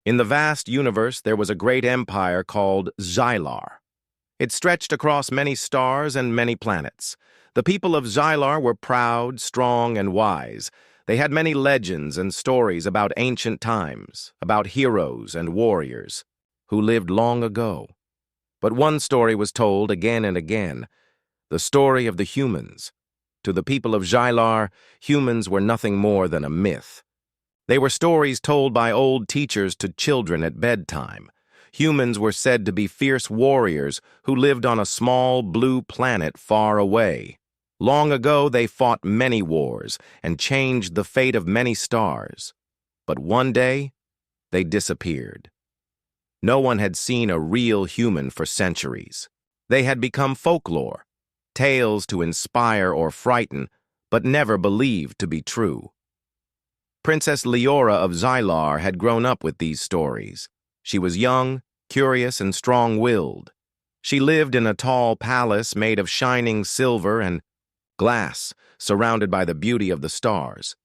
In the vast universe, there was a great empire called Xylar. It stretched across many stars and many planets. The people of Xylar were proud, strong, and wise. They had many legends and stories about ancient times, about heroes and warriors who lived long ago. But one story was told again and again, the story of the humans. To the people of Xylar, humans were nothing more than a myth. They were stories told by old teachers to children at bedtime. Humans were said to be fierce warriors who lived on a small blue planet far away. Long ago, they fought many wars and changed the fate of many stars. But one day, they disappeared. No one had seen a real human for centuries. They had become folklore, tales to inspire or frighten, but never believed to be true. Princess Leora of Xylar had grown up with these stories. She was young, curious, and strong-willed. She lived in a tall palace made of shining silver and glass, surrounded by the beauty of the stars.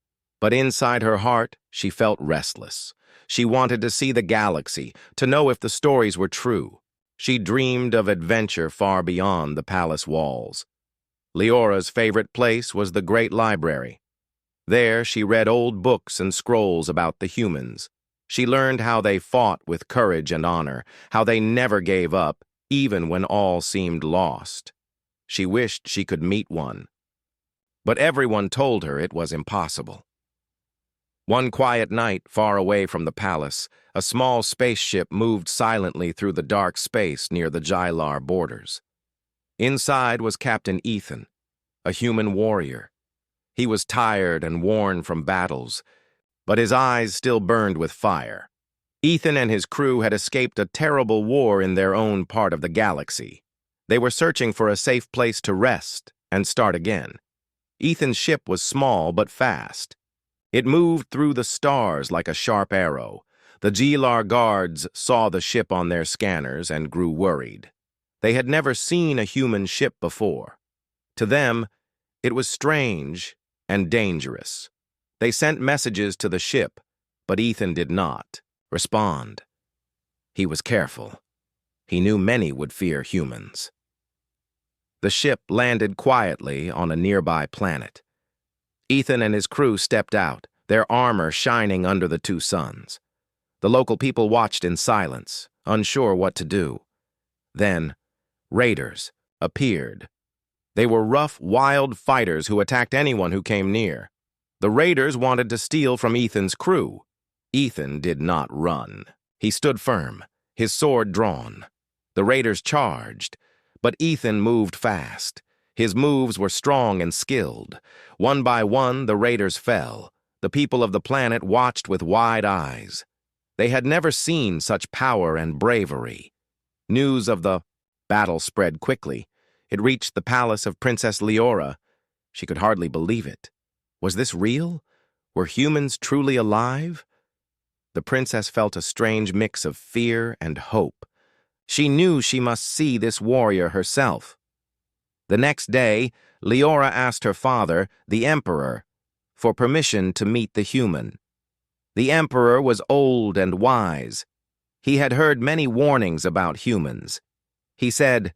But inside her heart, she felt restless. She wanted to see the galaxy, to know if the stories were true. She dreamed of adventure far beyond the palace walls. Leora's favorite place was the great library. There, she read old books and scrolls about the humans. She learned how they fought with courage and honor, how they never gave up, even when all seemed lost. She wished she could meet one. But everyone told her it was impossible. One quiet night, far away from the palace, a small spaceship moved silently through the dark space near the Xylar borders. Inside was Captain Ethan, a human warrior. He was tired and worn from battles, but his eyes still burned with fire. Ethan and his crew had escaped a terrible war in their own part of the galaxy. They were searching for a safe place to rest and start again. Ethan's ship was small but fast. It moved through the stars like a sharp arrow. The Xylar guards saw the ship on their scanners and grew worried. They had never seen a human ship before. To them, it was strange and dangerous. They sent messages to the ship, but Ethan did not respond. He was careful. He knew many would fear humans. The ship landed quietly on a nearby planet. Ethan and his crew stepped out, their armor shining under the two suns. The local people watched in silence, unsure what to do. Then, raiders appeared. They were rough, wild fighters who attacked anyone who came near. The raiders wanted to steal from Ethan's crew. Ethan did not run. He stood firm, his sword drawn. The raiders charged, but Ethan moved fast. His moves were strong and skilled. One by one, the raiders fell. The people of the planet watched with wide eyes. They had never seen such power and bravery. News of the battle spread quickly. It reached the palace of Princess Leora. She could hardly believe it. Was this real? Were humans truly alive? The princess felt a strange mix of fear and hope. She knew she must see this warrior herself. The next day, Leora asked her father, the Emperor, for permission to meet the human. The Emperor was old and wise. He had heard many warnings about humans. He said,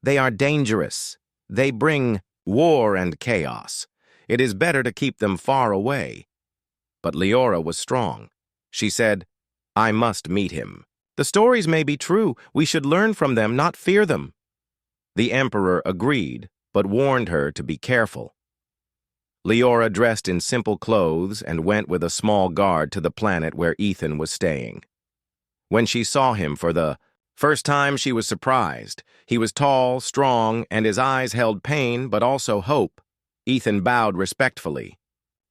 "They are dangerous. They bring war and chaos. It is better to keep them far away." But Leora was strong. She said, "I must meet him. The stories may be true. We should learn from them, not fear them." The Emperor agreed, but warned her to be careful. Leora dressed in simple clothes and went with a small guard to the planet where Ethan was staying. When she saw him for the first time, she was surprised. He was tall, strong, and his eyes held pain but also hope. Ethan bowed respectfully.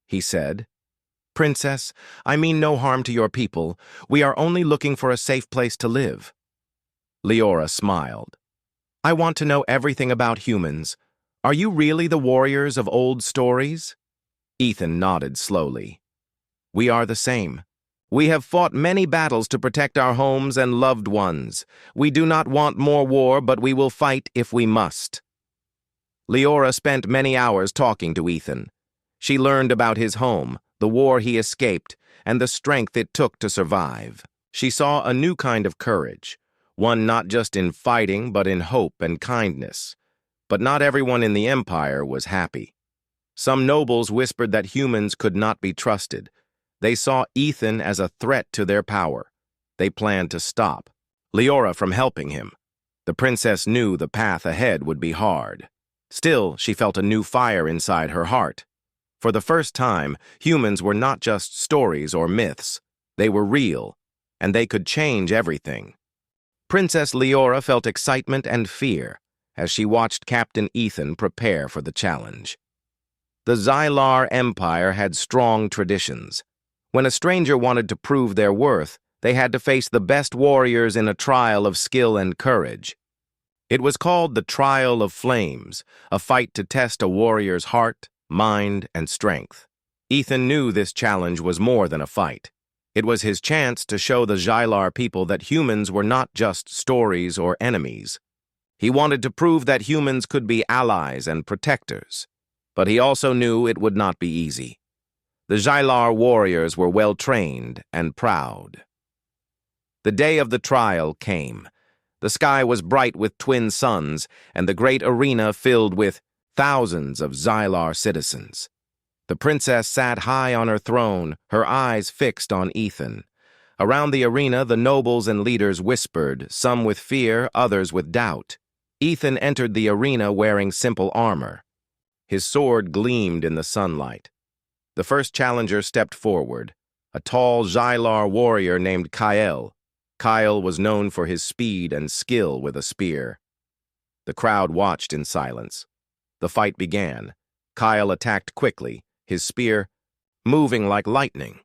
He said, "Princess, I mean no harm to your people. We are only looking for a safe place to live." Leora smiled. "I want to know everything about humans. Are you really the warriors of old stories?" Ethan nodded slowly. "We are the same. We have fought many battles to protect our homes and loved ones. We do not want more war, but we will fight if we must." Leora spent many hours talking to Ethan. She learned about his home, the war he escaped, and the strength it took to survive. She saw a new kind of courage, one not just in fighting but in hope and kindness. But not everyone in the empire was happy. Some nobles whispered that humans could not be trusted. They saw Ethan as a threat to their power. They planned to stop Leora from helping him. The princess knew the path ahead would be hard. Still, she felt a new fire inside her heart. For the first time, humans were not just stories or myths. They were real, and they could change everything. Princess Leora felt excitement and fear as she watched Captain Ethan prepare for the challenge. The Xylar Empire had strong traditions. When a stranger wanted to prove their worth, they had to face the best warriors in a trial of skill and courage. It was called the Trial of Flames, a fight to test a warrior's heart, mind, and strength. Ethan knew this challenge was more than a fight. It was his chance to show the Xylar people that humans were not just stories or enemies. He wanted to prove that humans could be allies and protectors. But he also knew it would not be easy. The Xylar warriors were well-trained and proud. The day of the trial came. The sky was bright with twin suns, and the great arena filled with thousands of Xylar citizens. The princess sat high on her throne, her eyes fixed on Ethan. Around the arena, the nobles and leaders whispered, some with fear, others with doubt. Ethan entered the arena wearing simple armor. His sword gleamed in the sunlight. The first challenger stepped forward, a tall Xylar warrior named Kyle. Kyle was known for his speed and skill with a spear. The crowd watched in silence. The fight began. Kyle attacked quickly, his spear moving like lightning.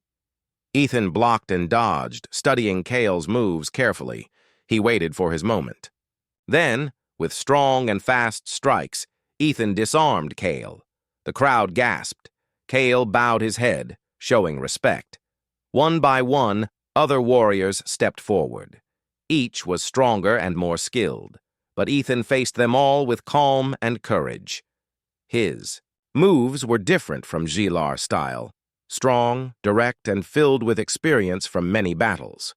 Ethan blocked and dodged, studying Kyle's moves carefully. He waited for his moment. Then, with strong and fast strikes, Ethan disarmed Kyle. The crowd gasped. Kyle bowed his head, showing respect. One by one, other warriors stepped forward. Each was stronger and more skilled, but Ethan faced them all with calm and courage. His moves were different from Xylar style, strong, direct, and filled with experience from many battles.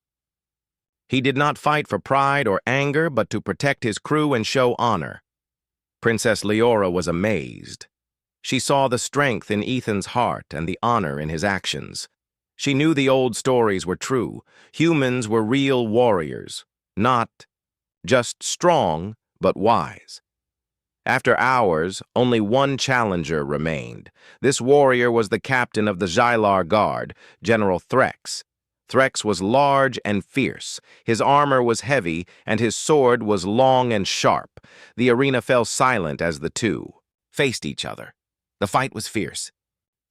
He did not fight for pride or anger, but to protect his crew and show honor. Princess Leora was amazed. She saw the strength in Ethan's heart and the honor in his actions. She knew the old stories were true. Humans were real warriors, not just strong, but wise. After hours, only one challenger remained. This warrior was the captain of the Xylar Guard, General Threx. Threx was large and fierce. His armor was heavy, and his sword was long and sharp. The arena fell silent as the two faced each other. The fight was fierce.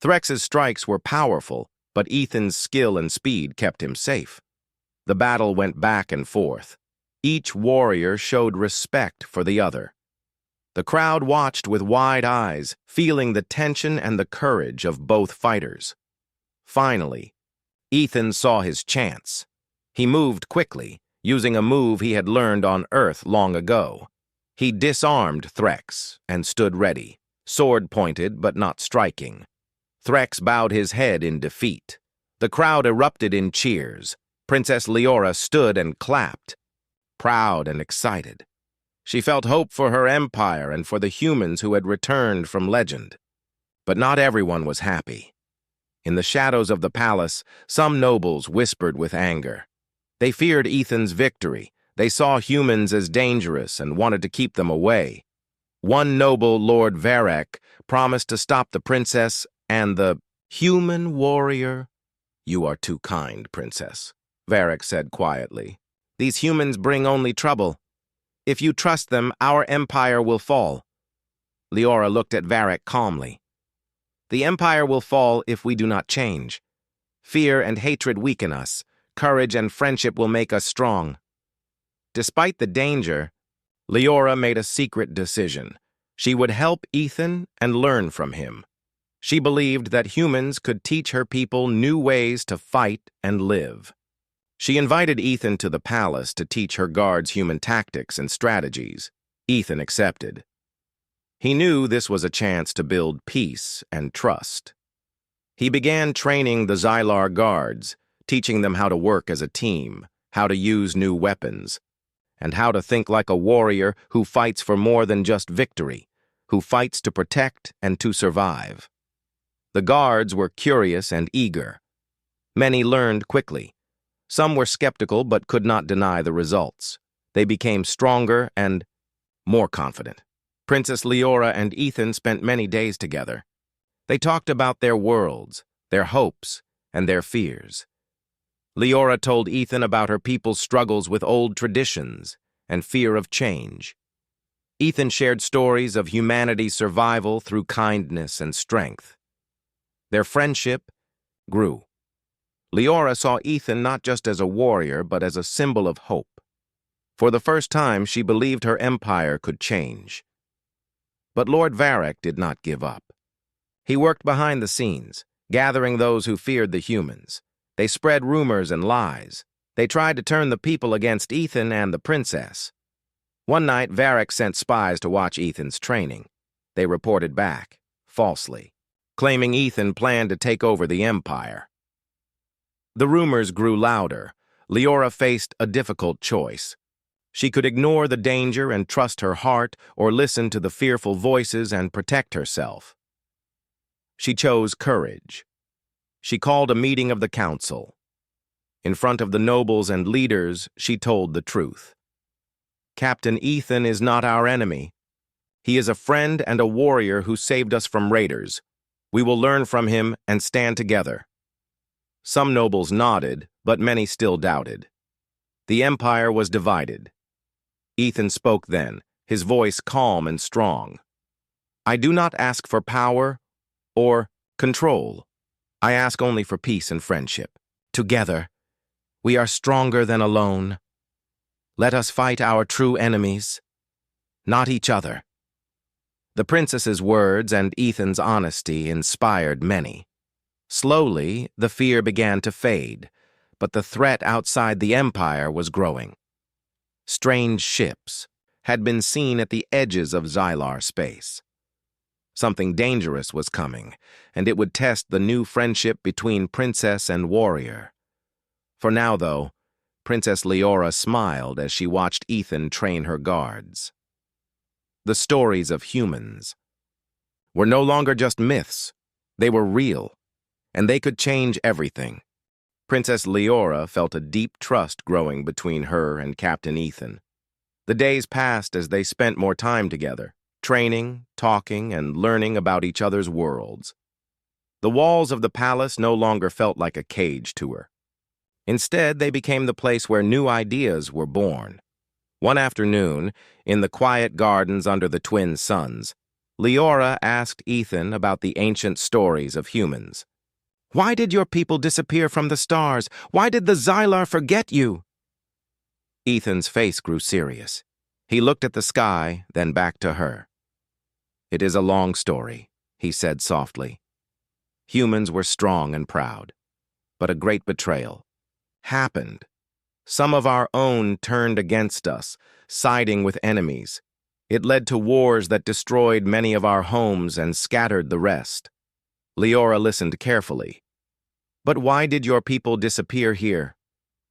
Threx's strikes were powerful, but Ethan's skill and speed kept him safe. The battle went back and forth. Each warrior showed respect for the other. The crowd watched with wide eyes, feeling the tension and the courage of both fighters. Finally, Ethan saw his chance. He moved quickly, using a move he had learned on Earth long ago. He disarmed Threx and stood ready, sword pointed but not striking. Threx bowed his head in defeat. The crowd erupted in cheers. Princess Leora stood and clapped, proud and excited. She felt hope for her empire and for the humans who had returned from legend. But not everyone was happy. In the shadows of the palace, some nobles whispered with anger. They feared Ethan's victory. They saw humans as dangerous and wanted to keep them away. One noble, Lord Varek, promised to stop the princess and the human warrior. "You are too kind, princess," Varek said quietly. "These humans bring only trouble. If you trust them, our empire will fall." Leora looked at Varek calmly. "The empire will fall if we do not change. Fear and hatred weaken us. Courage and friendship will make us strong." Despite the danger, Leora made a secret decision. She would help Ethan and learn from him. She believed that humans could teach her people new ways to fight and live. She invited Ethan to the palace to teach her guards human tactics and strategies. Ethan accepted. He knew this was a chance to build peace and trust. He began training the Xylar guards, teaching them how to work as a team, how to use new weapons, and how to think like a warrior who fights for more than just victory, who fights to protect and to survive. The guards were curious and eager. Many learned quickly. Some were skeptical but could not deny the results. They became stronger and more confident. Princess Leora and Ethan spent many days together. They talked about their worlds, their hopes, and their fears. Leora told Ethan about her people's struggles with old traditions and fear of change. Ethan shared stories of humanity's survival through kindness and strength. Their friendship grew. Leora saw Ethan not just as a warrior, but as a symbol of hope. For the first time, she believed her empire could change. But Lord Varric did not give up. He worked behind the scenes, gathering those who feared the humans. They spread rumors and lies. They tried to turn the people against Ethan and the princess. One night, Varric sent spies to watch Ethan's training. They reported back, falsely, claiming Ethan planned to take over the empire. The rumors grew louder. Leora faced a difficult choice. She could ignore the danger and trust her heart, or listen to the fearful voices and protect herself. She chose courage. She called a meeting of the council. In front of the nobles and leaders, she told the truth. Captain Ethan is not our enemy. He is a friend and a warrior who saved us from raiders. We will learn from him and stand together. Some nobles nodded, but many still doubted. The empire was divided. Ethan spoke then, his voice calm and strong. I do not ask for power or control. I ask only for peace and friendship. Together, we are stronger than alone. Let us fight our true enemies, not each other. The princess's words and Ethan's honesty inspired many. Slowly, the fear began to fade, but the threat outside the empire was growing. Strange ships had been seen at the edges of Xylar space. Something dangerous was coming, and it would test the new friendship between princess and warrior. For now, though, Princess Leora smiled as she watched Ethan train her guards. The stories of humans were no longer just myths. They were real, and they could change everything. Princess Leora felt a deep trust growing between her and Captain Ethan. The days passed as they spent more time together, training, talking, and learning about each other's worlds. The walls of the palace no longer felt like a cage to her. Instead, they became the place where new ideas were born. One afternoon, in the quiet gardens under the twin suns, Leora asked Ethan about the ancient stories of humans. Why did your people disappear from the stars? Why did the Xylar forget you? Ethan's face grew serious. He looked at the sky, then back to her. It is a long story, he said softly. Humans were strong and proud, but a great betrayal happened. Some of our own turned against us, siding with enemies. It led to wars that destroyed many of our homes and scattered the rest. Leora listened carefully. But why did your people disappear here?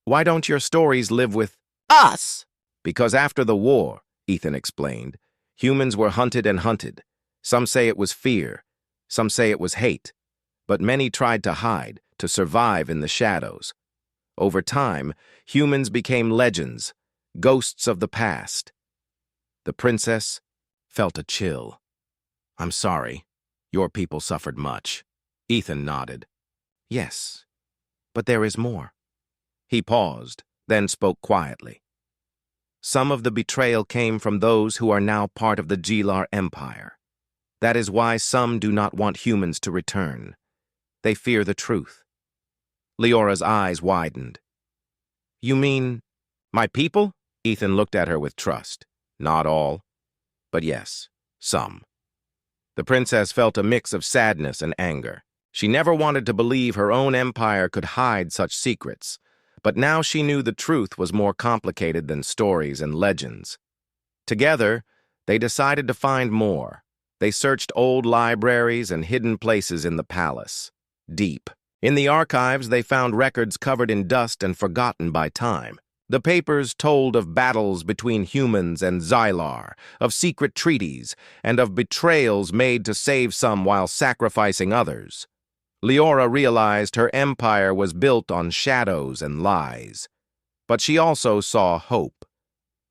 Why don't your stories live with us? Because after the war, Ethan explained, humans were hunted and hunted. Some say it was fear, some say it was hate, but many tried to hide, to survive in the shadows. Over time, humans became legends, ghosts of the past. The princess felt a chill. I'm sorry. Your people suffered much. Ethan nodded. Yes, but there is more. He paused, then spoke quietly. Some of the betrayal came from those who are now part of the Xylar Empire. That is why some do not want humans to return. They fear the truth. Leora's eyes widened. You mean my people? Ethan looked at her with trust. Not all, but yes, some. The princess felt a mix of sadness and anger. She never wanted to believe her own empire could hide such secrets, but now she knew the truth was more complicated than stories and legends. Together, they decided to find more. They searched old libraries and hidden places in the palace, deep, In the archives, they found records covered in dust and forgotten by time. The papers told of battles between humans and Xylar, of secret treaties, and of betrayals made to save some while sacrificing others. Leora realized her empire was built on shadows and lies. But she also saw hope.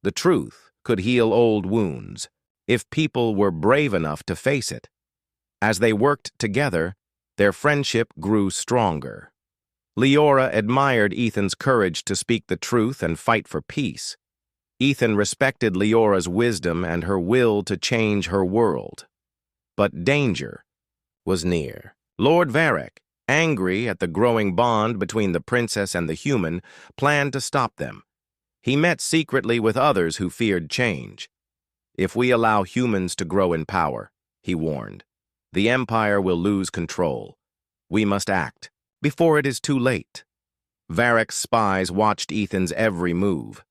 The truth could heal old wounds, if people were brave enough to face it. As they worked together, their friendship grew stronger. Leora admired Ethan's courage to speak the truth and fight for peace. Ethan respected Leora's wisdom and her will to change her world. But danger was near. Lord Varric, angry at the growing bond between the princess and the human, planned to stop them. He met secretly with others who feared change. If we allow humans to grow in power, he warned, the Empire will lose control. We must act before it is too late. Varric's spies watched Ethan's every move.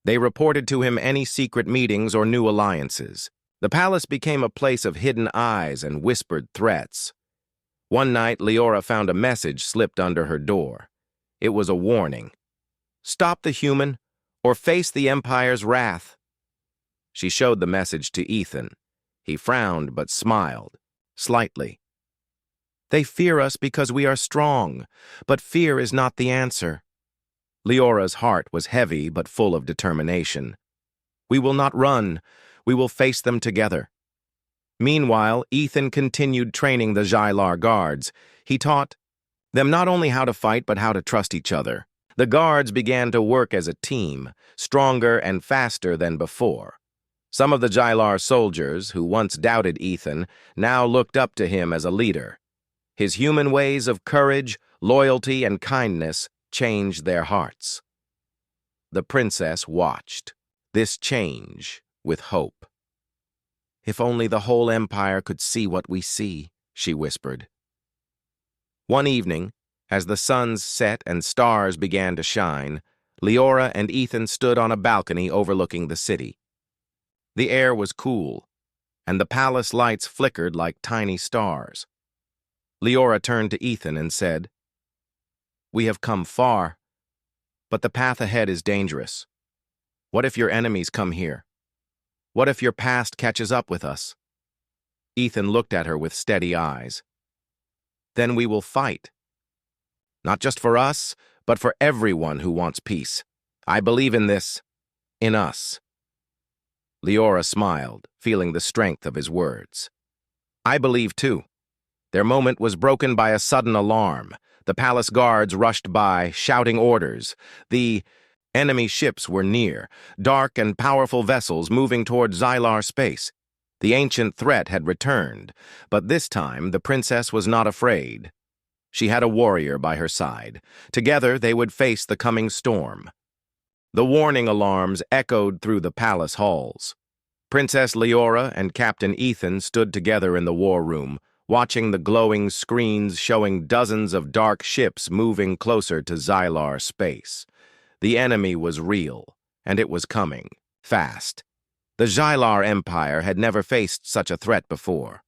They reported to him any secret meetings or new alliances. The palace became a place of hidden eyes and whispered threats. One night, Leora found a message slipped under her door. It was a warning. Stop the human, or face the Empire's wrath. She showed the message to Ethan. He frowned but smiled, slightly. They fear us because we are strong, but fear is not the answer. Leora's heart was heavy but full of determination. We will not run. We will face them together. Meanwhile, Ethan continued training the Xylar guards. He taught them not only how to fight but how to trust each other. The guards began to work as a team, stronger and faster than before. Some of the Xylar soldiers, who once doubted Ethan, now looked up to him as a leader. His human ways of courage, loyalty, and kindness changed their hearts. The princess watched this change with hope. If only the whole empire could see what we see, she whispered. One evening, as the suns set and stars began to shine, Leora and Ethan stood on a balcony overlooking the city. The air was cool, and the palace lights flickered like tiny stars. Leora turned to Ethan and said, We have come far, but the path ahead is dangerous. What if your enemies come here? What if your past catches up with us? Ethan looked at her with steady eyes. Then we will fight. Not just for us, but for everyone who wants peace. I believe in this, in us. Leora smiled, feeling the strength of his words. I believe too. Their moment was broken by a sudden alarm. The palace guards rushed by, shouting orders. The enemy ships were near, dark and powerful vessels moving toward Xylar space. The ancient threat had returned, but this time the princess was not afraid. She had a warrior by her side. Together they would face the coming storm. The warning alarms echoed through the palace halls. Princess Leora and Captain Ethan stood together in the war room, watching the glowing screens showing dozens of dark ships moving closer to Xylar space. The enemy was real, and it was coming, fast. The Xylar Empire had never faced such a threat before.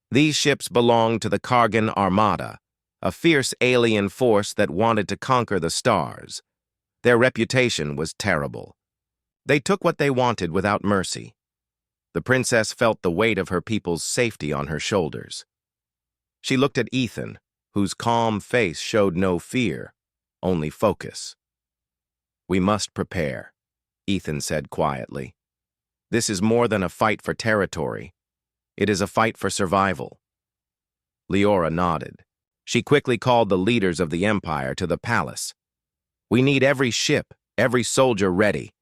These ships belonged to the Kargan Armada, a fierce alien force that wanted to conquer the stars. Their reputation was terrible. They took what they wanted without mercy. The princess felt the weight of her people's safety on her shoulders. She looked at Ethan, whose calm face showed no fear, only focus. We must prepare, Ethan said quietly. This is more than a fight for territory. It is a fight for survival. Leora nodded. She quickly called the leaders of the Empire to the palace. We need every ship, every soldier ready,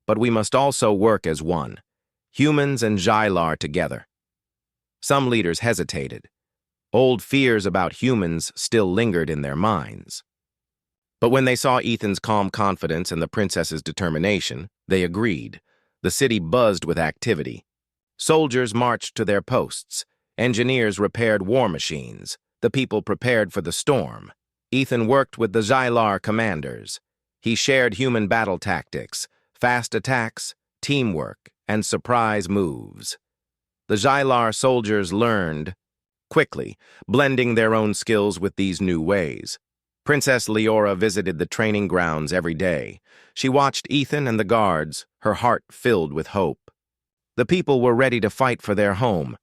but we must also work as one, humans and Xylar together. Some leaders hesitated. Old fears about humans still lingered in their minds. But when they saw Ethan's calm confidence and the princess's determination, they agreed. The city buzzed with activity. Soldiers marched to their posts. Engineers repaired war machines. The people prepared for the storm. Ethan worked with the Xylar commanders. He shared human battle tactics, fast attacks, teamwork, and surprise moves. The Xylar soldiers learned quickly, blending their own skills with these new ways. Princess Leora visited the training grounds every day. She watched Ethan and the guards, her heart filled with hope. The people were ready to fight for their home,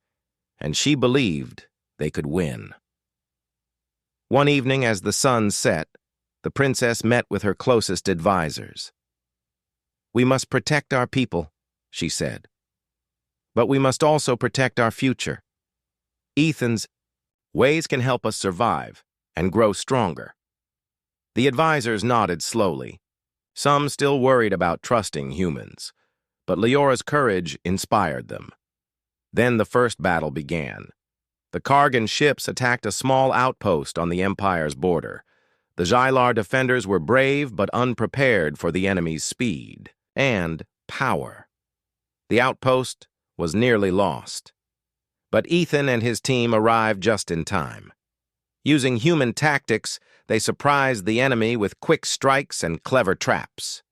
and she believed they could win. One evening, as the sun set, the princess met with her closest advisors. "We must protect our people," she said. "But we must also protect our future. Ethan's ways can help us survive and grow stronger." The advisors nodded slowly, some still worried about trusting humans, but Leora's courage inspired them. Then the first battle began. The Kargan ships attacked a small outpost on the Empire's border. The Xylar defenders were brave but unprepared for the enemy's speed and power. The outpost was nearly lost, but Ethan and his team arrived just in time. Using human tactics, they surprised the enemy with quick strikes and clever traps.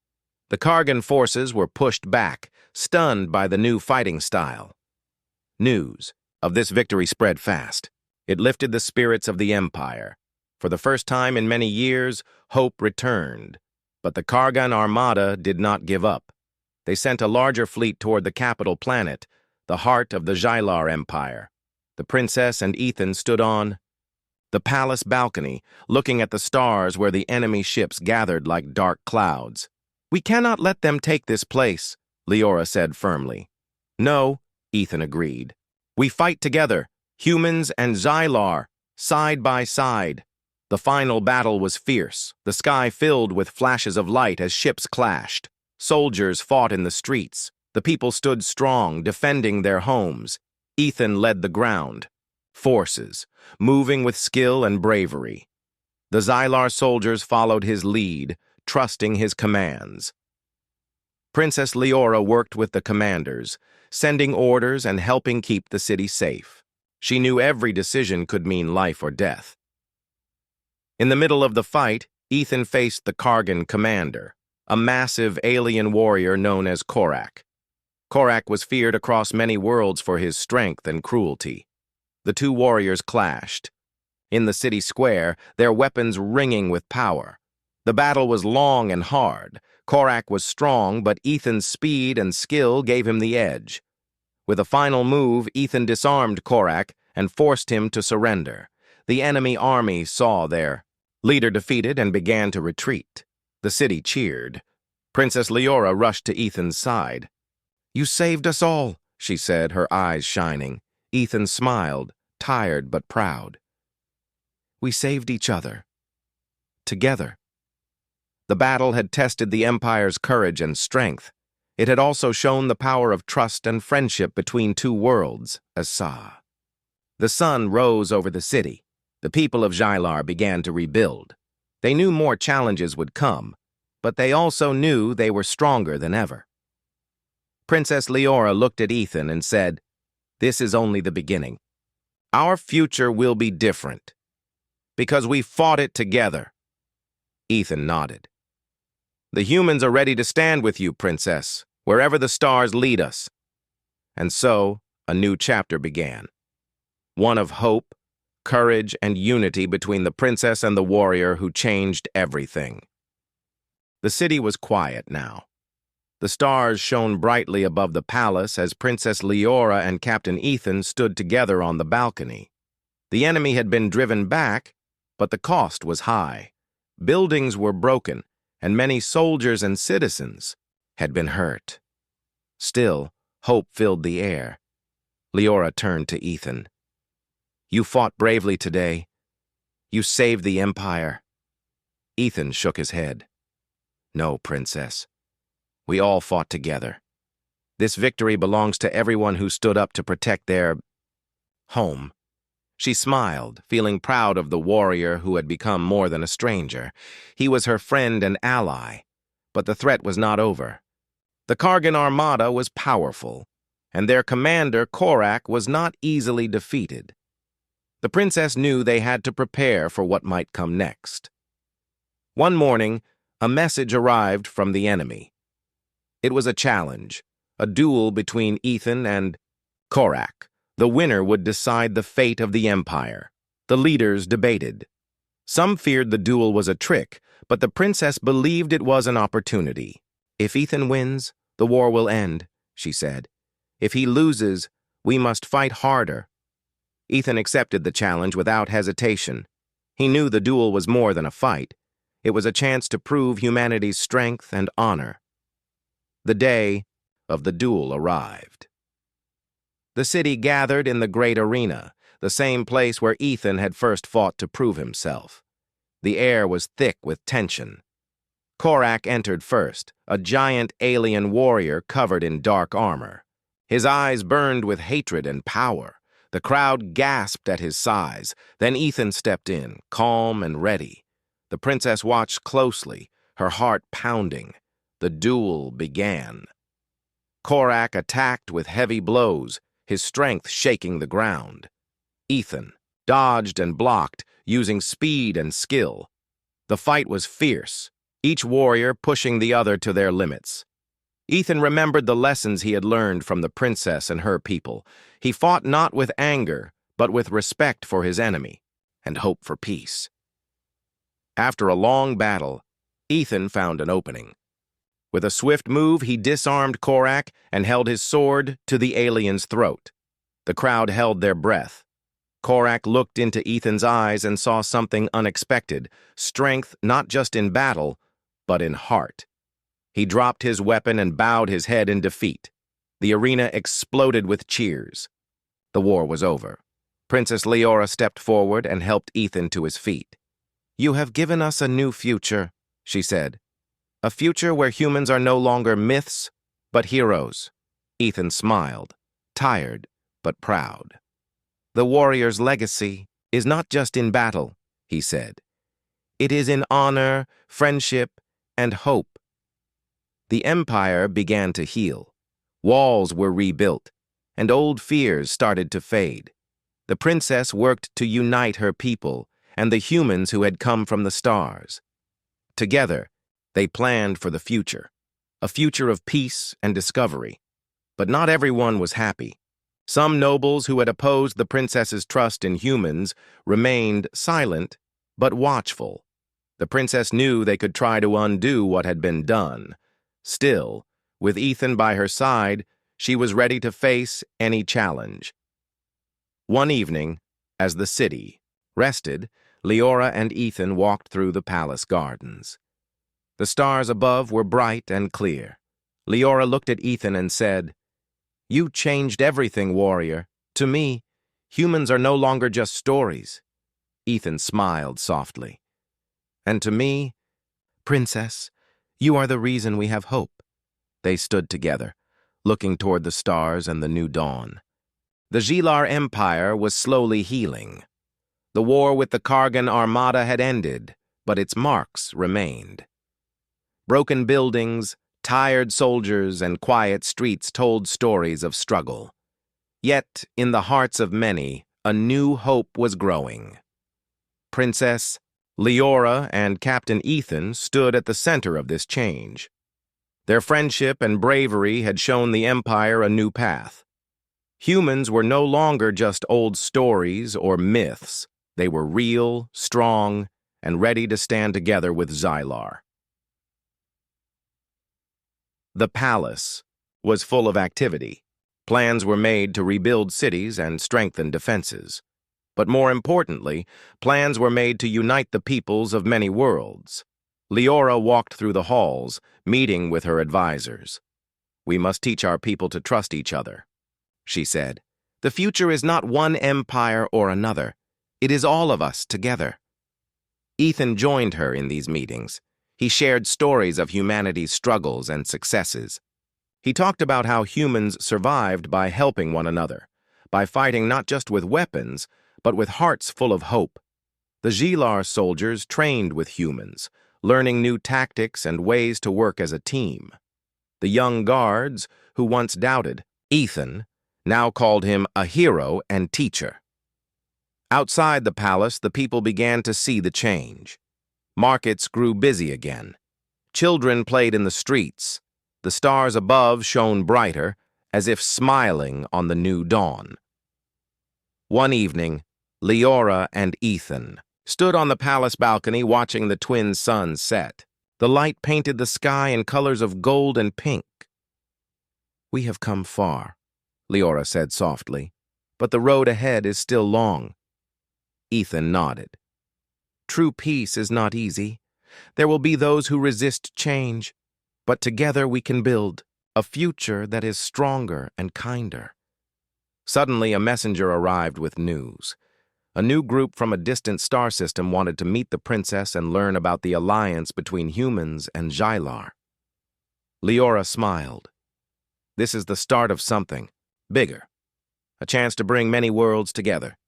The Kargan forces were pushed back, stunned by the new fighting style. News of this victory spread fast. It lifted the spirits of the Empire. For the first time in many years, hope returned. But the Kargan armada did not give up. They sent a larger fleet toward the capital planet, the heart of the Xylar Empire. The princess and Ethan stood on the palace balcony, looking at the stars where the enemy ships gathered like dark clouds. "We cannot let them take this place," Leora said firmly. "No," Ethan agreed. "We fight together, humans and Xylar, side by side." The final battle was fierce, the sky filled with flashes of light as ships clashed. Soldiers fought in the streets. The people stood strong, defending their homes. Ethan led the ground. Forces, moving with skill and bravery. The Xylar soldiers followed his lead, trusting his commands. Princess Leora worked with the commanders, sending orders and helping keep the city safe. She knew every decision could mean life or death. In the middle of the fight, Ethan faced the Kargan commander, a massive alien warrior known as Korak. Korak was feared across many worlds for his strength and cruelty. The two warriors clashed. In the city square, their weapons ringing with power. The battle was long and hard. Korak was strong, but Ethan's speed and skill gave him the edge. With a final move, Ethan disarmed Korak and forced him to surrender. The enemy army saw their leader defeated and began to retreat. The city cheered. Princess Leora rushed to Ethan's side. "You saved us all," she said, her eyes shining. Ethan smiled, tired but proud. "We saved each other. Together." The battle had tested the Empire's courage and strength. It had also shown the power of trust and friendship between two worlds, as Sa. The sun rose over the city. The people of Xylar began to rebuild. They knew more challenges would come, but they also knew they were stronger than ever. Princess Leora looked at Ethan and said, "This is only the beginning. Our future will be different, because we fought it together." Ethan nodded. "The humans are ready to stand with you, Princess, wherever the stars lead us." And so, a new chapter began. One of hope, courage, and unity between the princess and the warrior who changed everything. The city was quiet now. The stars shone brightly above the palace as Princess Leora and Captain Ethan stood together on the balcony. The enemy had been driven back, but the cost was high. Buildings were broken, and many soldiers and citizens had been hurt. Still, hope filled the air. Leora turned to Ethan. "You fought bravely today. You saved the Empire." Ethan shook his head. "No, Princess. We all fought together. This victory belongs to everyone who stood up to protect their home." She smiled, feeling proud of the warrior who had become more than a stranger. He was her friend and ally, but the threat was not over. The Kargan armada was powerful, and their commander, Korak, was not easily defeated. The princess knew they had to prepare for what might come next. One morning, a message arrived from the enemy. It was a challenge, a duel between Ethan and Korak. The winner would decide the fate of the Empire. The leaders debated. Some feared the duel was a trick, but the princess believed it was an opportunity. "If Ethan wins, the war will end," she said. "If he loses, we must fight harder." Ethan accepted the challenge without hesitation. He knew the duel was more than a fight. It was a chance to prove humanity's strength and honor. The day of the duel arrived. The city gathered in the great arena, the same place where Ethan had first fought to prove himself. The air was thick with tension. Korak entered first, a giant alien warrior covered in dark armor. His eyes burned with hatred and power. The crowd gasped at his size. Then Ethan stepped in, calm and ready. The princess watched closely, her heart pounding. The duel began. Korak attacked with heavy blows, his strength shaking the ground. Ethan dodged and blocked, using speed and skill. The fight was fierce, each warrior pushing the other to their limits. Ethan remembered the lessons he had learned from the princess and her people. He fought not with anger, but with respect for his enemy and hope for peace. After a long battle, Ethan found an opening. With a swift move, he disarmed Korak and held his sword to the alien's throat. The crowd held their breath. Korak looked into Ethan's eyes and saw something unexpected, strength not just in battle, but in heart. He dropped his weapon and bowed his head in defeat. The arena exploded with cheers. The war was over. Princess Leora stepped forward and helped Ethan to his feet. "You have given us a new future," she said. "A future where humans are no longer myths, but heroes." Ethan smiled, tired but proud. "The warrior's legacy is not just in battle," he said. "It is in honor, friendship, and hope." The empire began to heal. Walls were rebuilt, and old fears started to fade. The princess worked to unite her people and the humans who had come from the stars. Together, they planned for the future, a future of peace and discovery. But not everyone was happy. Some nobles who had opposed the princess's trust in humans remained silent but watchful. The princess knew they could try to undo what had been done. Still, with Ethan by her side, she was ready to face any challenge. One evening, as the city rested, Leora and Ethan walked through the palace gardens. The stars above were bright and clear. Leora looked at Ethan and said, "You changed everything, warrior. To me, humans are no longer just stories." Ethan smiled softly. "And to me, princess, you are the reason we have hope." They stood together, looking toward the stars and the new dawn. The Zhilar Empire was slowly healing. The war with the Kargan Armada had ended, but its marks remained. Broken buildings, tired soldiers, and quiet streets told stories of struggle. Yet, in the hearts of many, a new hope was growing. Princess Leora and Captain Ethan stood at the center of this change. Their friendship and bravery had shown the Empire a new path. Humans were no longer just old stories or myths. They were real, strong, and ready to stand together with Zhilar. The palace was full of activity. Plans were made to rebuild cities and strengthen defenses. But more importantly, plans were made to unite the peoples of many worlds. Leora walked through the halls, meeting with her advisors. "We must teach our people to trust each other," she said. "The future is not one empire or another. It is all of us together." Ethan joined her in these meetings. He shared stories of humanity's struggles and successes. He talked about how humans survived by helping one another, by fighting not just with weapons, but with hearts full of hope. The Zhilar soldiers trained with humans, learning new tactics and ways to work as a team. The young guards, who once doubted Ethan, now called him a hero and teacher. Outside the palace, the people began to see the change. Markets grew busy again. Children played in the streets. The stars above shone brighter, as if smiling on the new dawn. One evening, Leora and Ethan stood on the palace balcony watching the twin suns set. The light painted the sky in colors of gold and pink. "We have come far," Leora said softly, "but the road ahead is still long." Ethan nodded. "True peace is not easy. There will be those who resist change, but together we can build a future that is stronger and kinder." Suddenly, a messenger arrived with news. A new group from a distant star system wanted to meet the princess and learn about the alliance between humans and Xylar. Leora smiled. "This is the start of something bigger, a chance to bring many worlds together."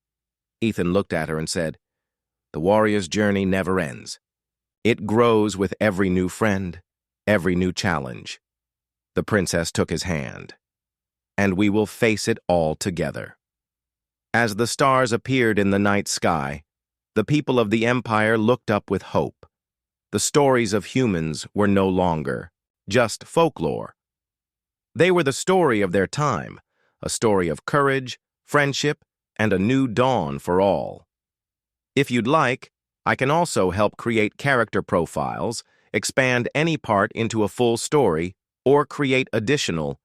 Ethan looked at her and said, "The warrior's journey never ends. It grows with every new friend, every new challenge." The princess took his hand. "And we will face it all together." As the stars appeared in the night sky, the people of the Empire looked up with hope. The stories of humans were no longer just folklore. They were the story of their time, a story of courage, friendship, and a new dawn for all. If you'd like, I can also help create character profiles, expand any part into a full story, or create additional